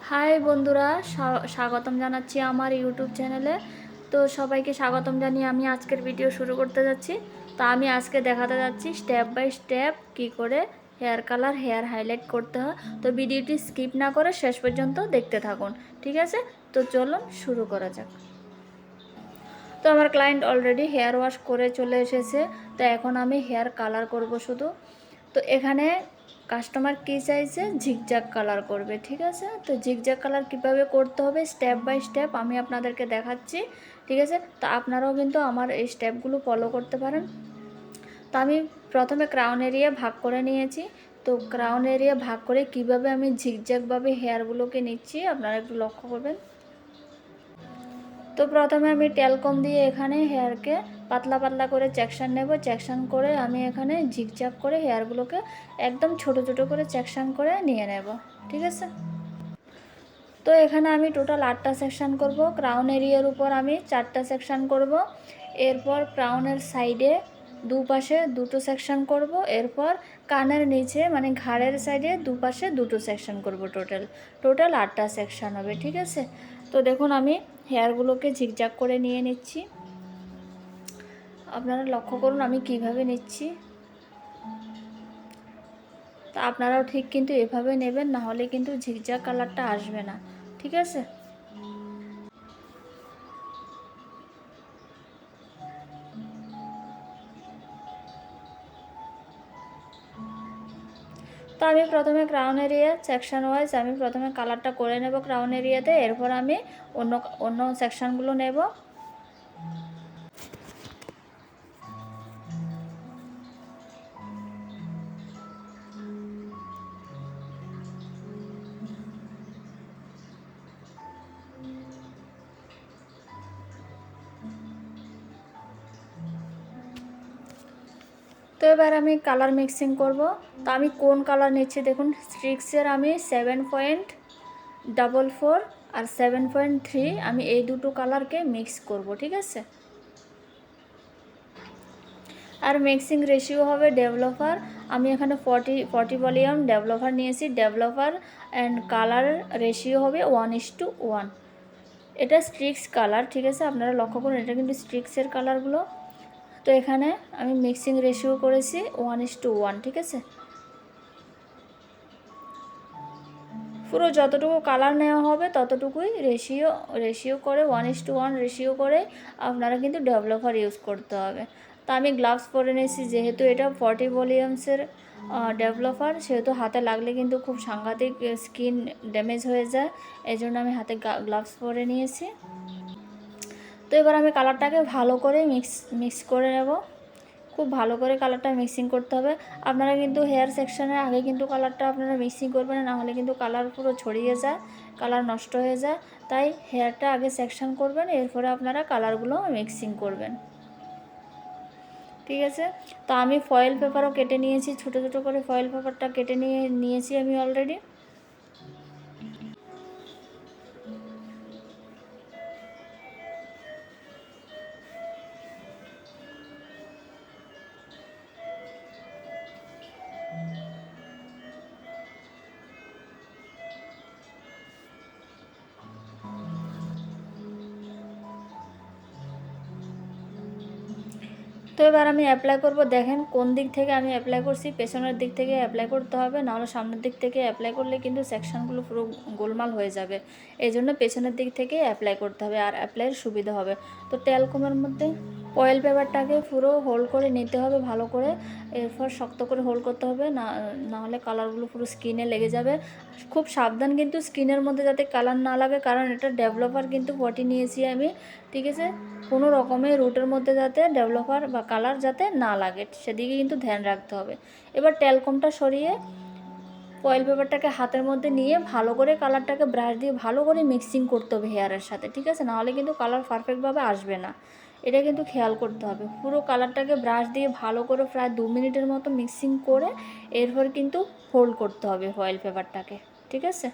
High বন্ধুরা, স্বাগতম জানাচ্ছি আমার ইউটিউব চ্যানেলে। তো সবাইকে স্বাগতম জানিয়ে আমি আজকের ভিডিও শুরু করতে যাচ্ছি। তো আমি আজকে দেখাতে যাচ্ছি স্টেপ বাই স্টেপ কী করে হেয়ার কালার হেয়ার হাইলাইট করতে হয়। তো ভিডিওটি স্কিপ না করে শেষ পর্যন্ত দেখতে থাকুন, ঠিক আছে? তো চলুন শুরু করা যাক। তো আমার ক্লায়েন্ট অলরেডি হেয়ার ওয়াশ করে চলে এসেছে। তো এখন আমি হেয়ার কালার করব শুধু। তো এখানে কাস্টমার কী চাইছে, ঝিকঝ্যাক কালার করবে, ঠিক আছে? তো ঝিকঝ্যাক কালার কীভাবে করতে হবে স্টেপ বাই স্টেপ আমি আপনাদেরকে দেখাচ্ছি, ঠিক আছে? তো আপনারাও কিন্তু আমার এই স্টেপগুলো ফলো করতে পারেন। তো আমি প্রথমে ক্রাউন এরিয়া ভাগ করে নিয়েছি। তো ক্রাউন এরিয়া ভাগ করে কিভাবে আমি ঝিকঝ্যাকভাবে হেয়ারগুলোকে নিচ্ছি আপনারা একটু লক্ষ্য করবেন। তো প্রথমে আমি ট্যালকম দিয়ে এখানে হেয়ারকে পাতলা পাতলা করে সেকশন নেব। সেকশন করে আমি এখানে ঝিকঝ্যাক করে হেয়ারগুলোকে একদম ছোট ছোট করে সেকশন করে নিয়ে নেব, ঠিক আছে? তো এখানে আমি টোটাল 8টা সেকশন করব। ক্রাউন এরিয়ার উপর আমি 4টা সেকশন করব। এরপর ক্রাউনের সাইডে দুপাশে দুটো সেকশন করব। এরপর কানের নিচে মানে ঘাড়ের সাইডে দুপাশে দুটো সেকশন করব। টোটাল 8টা সেকশন হবে, ঠিক আছে? তো দেখুন আমি হেয়ারগুলোকে ঝিকঝ্যাক করে নিয়ে নিচ্ছি। আপনারা লক্ষ্য করুন আমি কিভাবে নিচ্ছি। তা আপনারাও ঠিক কিন্তু এভাবে নেবেন, না হলে কিন্তু ঝিকঝ্যাক কালারটা আসবে না, ঠিক আছে? তো আমি প্রথমে ক্রাউন এরিয়া সেকশন ওয়াইজ আমি প্রথমে কালারটা করে নেব ক্রাউন এরিয়াতে। এরপর আমি অন্য অন্য সেকশনগুলো নেব। তো এবার আমি কালার মিক্সিং করব। তো আমি কোন কালার নিচ্ছি দেখুন, স্ট্রিক্সের আমি 7.44 আর 7.3 আমি এই দুটো কালারকে মিক্স করব, ঠিক আছে? আর মিক্সিং রেশিও হবে ডেভেলপার। আমি এখানে 40 ভলিউম ডেভেলপার নিয়েছি। ডেভেলপার অ্যান্ড কালার রেশিও হবে 1:1। এটা স্ট্রিক্স কালার, ঠিক আছে? আপনারা লক্ষ্য করুন এটা কিন্তু স্ট্রিক্সের কালারগুলো। তো এখানে আমি মিক্সিং রেশিও করেছি 1:1, ঠিক আছে? পুরো যতটুকু কালার নেওয়া হবে ততটুকুই রেশিও করে 1:1 রেশিও করে আপনারা কিন্তু ডেভেলপার ইউজ করতে হবে। তা আমি গ্লাভস পরে নিয়েছি, যেহেতু এটা 40 ভলিউমসের ডেভেলপার, সেহেতু হাতে লাগলে কিন্তু খুব সাংঘাতিক স্কিন ড্যামেজ হয়ে যায়। এই জন্য আমি হাতে গ্লাভস পরে নিয়েছি। তো এবার আমি কালারটাকে ভালো করে মিক্স করে নেব। খুব ভালো করে কালারটা মিক্সিং করতে হবে। আপনারা কিন্তু হেয়ার সেকশনের আগে কিন্তু কালারটা আপনারা মিক্সিং করবেন, না হলে কিন্তু কালার পুরো ছড়িয়ে যায়, কালার নষ্ট হয়ে যায়। তাই হেয়ারটা আগে সেকশন করবেন, এরপরে আপনারা কালারগুলো মিক্সিং করবেন, ঠিক আছে? তো আমি ফয়েল পেপারও কেটে নিয়েছি, ছোটো ছোটো করে ফয়েল পেপারটা কেটে নিয়েছি আমি অলরেডি। তো এবার আমি অ্যাপ্লাই করব। দেখেন কোন দিক থেকে আমি অ্যাপ্লাই করছি, পেছনের দিক থেকে অ্যাপ্লাই করতে হবে, নাহলে সামনের দিক থেকে অ্যাপ্লাই করলে কিন্তু সেকশনগুলো পুরো গোলমাল হয়ে যাবে। এই জন্য পেছনের দিক থেকে অ্যাপ্লাই করতে হবে, আর অ্যাপ্লাইয়ের সুবিধা হবে। তো ট্যালকমের মধ্যে ফয়েল পেপারটাকে পুরো হোল্ড করে নিতে হবে ভালো করে। এরপর শক্ত করে হোল্ড করতে হবে, না হলে কালারগুলো পুরো স্কিনে লেগে যাবে। খুব সাবধান কিন্তু স্কিনের মধ্যে যাতে কালার না লাগে, কারণ এটা ডেভেলপার কিন্তু 40 নিয়েছি আমি, ঠিক আছে? কোনো রকমের রুটের মধ্যে যাতে ডেভেলপার বা কালার যাতে না লাগে সেদিকে কিন্তু ধ্যান রাখতে হবে। এবার ট্যালকমটা সরিয়ে ফয়েল পেপারটাকে হাতের মধ্যে নিয়ে ভালো করে কালারটাকে ব্রাশ দিয়ে ভালো করে মিক্সিং করতে হবে হেয়ারের সাথে, ঠিক আছে? নাহলে কিন্তু কালার পারফেক্টভাবে আসবে না, এটা কিন্তু খেয়াল করতে হবে। পুরো কালারটাকে ব্রাশ দিয়ে ভালো করে প্রায় 2 মিনিটের মতো মিক্সিং করে এরপর কিন্তু ফোল্ড করতে হবে ফয়েল পেপারটাকে, ঠিক আছে?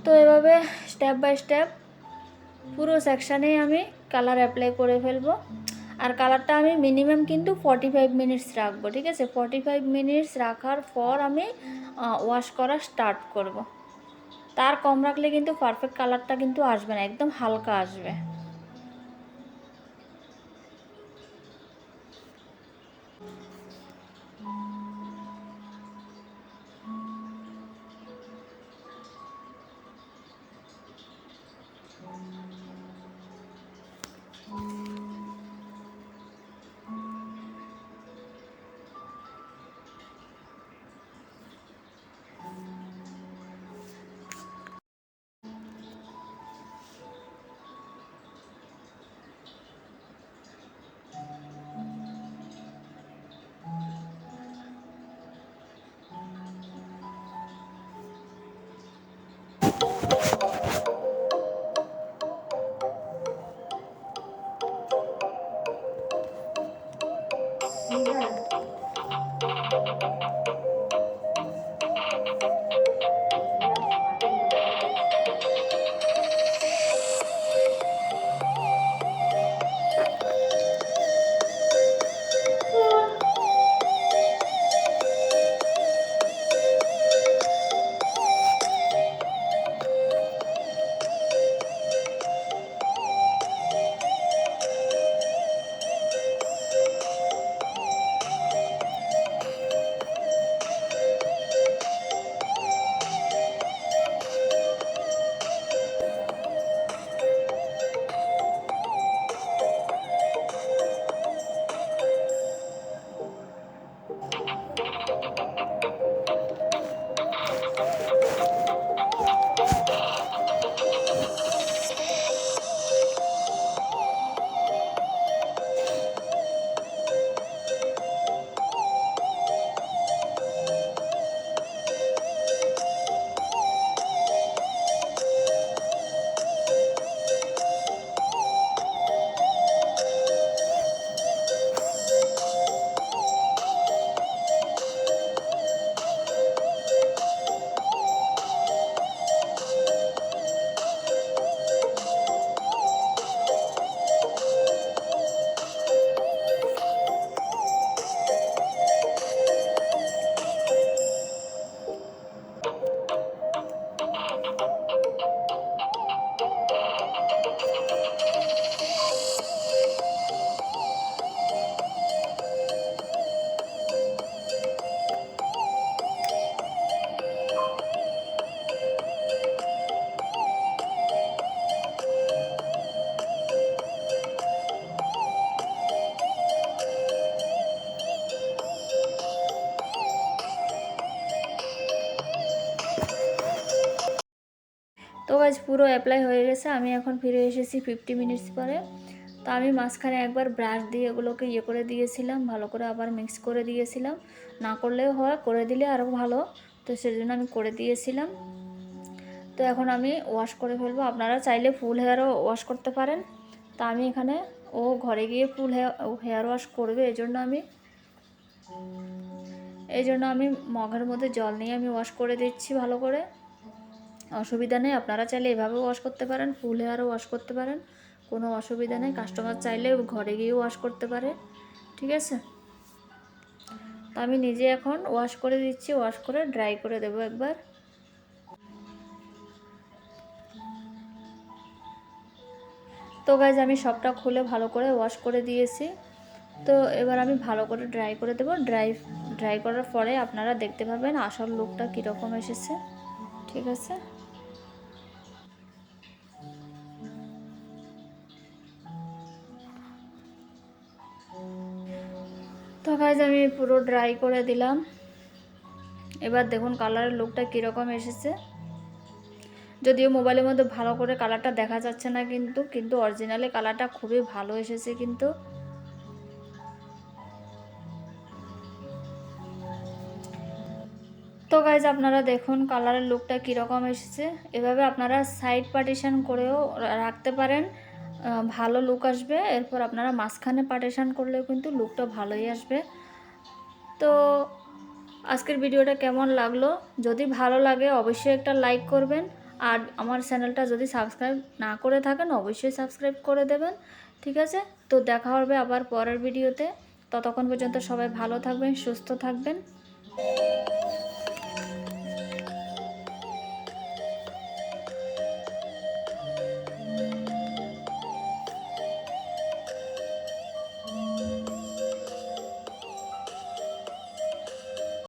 তো এভাবে স্টেপ বাই স্টেপ পুরো সেকশানেই আমি কালার অ্যাপ্লাই করে ফেলবো। আর কালারটা আমি মিনিমাম কিন্তু 45 মিনিটস রাখবো, ঠিক আছে? 45 মিনিটস রাখার পর আমি ওয়াশ করা স্টার্ট করব। তার কম রাখলে কিন্তু পারফেক্ট কালারটা কিন্তু আসবে না, একদম হালকা আসবে। তো গাইজ পুরো অ্যাপ্লাই হয়ে গেছে। আমি এখন ফিরে এসেছি 50 মিনিটস পরে। তো আমি মাঝখানে একবার ব্রাশ দিয়ে এগুলোকে করে দিয়েছিলাম, ভালো করে আবার মিক্স করে দিয়েছিলাম। না করলেও হয়, করে দিলে আরও ভালো, তো সেজন্য আমি করে দিয়েছিলাম। তো এখন আমি ওয়াশ করে ফেলবো। আপনারা চাইলে ফুল হেয়ারও ওয়াশ করতে পারেন। তা আমি এখানে ও ঘরে গিয়ে ফুল হেয়ার ওয়াশ করবে, এই জন্য আমি মগের মধ্যে জল নিয়ে আমি ওয়াশ করে দিচ্ছি ভালো করে। অসুবিধা নেই, আপনারা চাইলে এভাবেও ওয়াশ করতে পারেন, ফুল হেয়ারও ওয়াশ করতে পারেন, কোনো অসুবিধা নেই। কাস্টমার চাইলে ঘরে গিয়েও ওয়াশ করতে পারে, ঠিক আছে। তো আমি নিজে এখন ওয়াশ করে দিচ্ছি, ওয়াশ করে ড্রাই করে দেবো একবার। তো গাইজ আমি সবটা খুলে ভালো করে ওয়াশ করে দিয়েছি। তো এবার আমি ভালো করে ড্রাই করে দেবো। ড্রাই করার পরে আপনারা দেখতে পাবেন আসল লুকটা কীরকম এসেছে, ঠিক আছে। তো গাইজ আমি পুরো ড্রাই করে দিলাম। এবার দেখুন কালারের লুকটা কীরকম এসেছে। যদিও মোবাইলের মধ্যে ভালো করে কালারটা দেখা যাচ্ছে না, কিন্তু অরিজিনালি কালারটা খুবই ভালো এসেছে কিন্তু। তো গাইজ আপনারা দেখুন কালারের লুকটা কীরকম এসেছে। এভাবে আপনারা সাইড পার্টিশন করেও রাখতে পারেন, ভালো লুক আসবে। এরপর আপনারা মাঝখানে পার্টিশন করলেও কিন্তু লুকটা ভালোই আসবে। তো আজকের ভিডিওটা কেমন লাগলো? যদি ভালো লাগে অবশ্যই একটা লাইক করবেন, আর আমার চ্যানেলটা যদি সাবস্ক্রাইব না করে থাকেন অবশ্যই সাবস্ক্রাইব করে দেবেন, ঠিক আছে। তো দেখা হবে আবার পরের ভিডিওতে। ততক্ষণ পর্যন্ত সবাই ভালো থাকবেন, সুস্থ থাকবেন।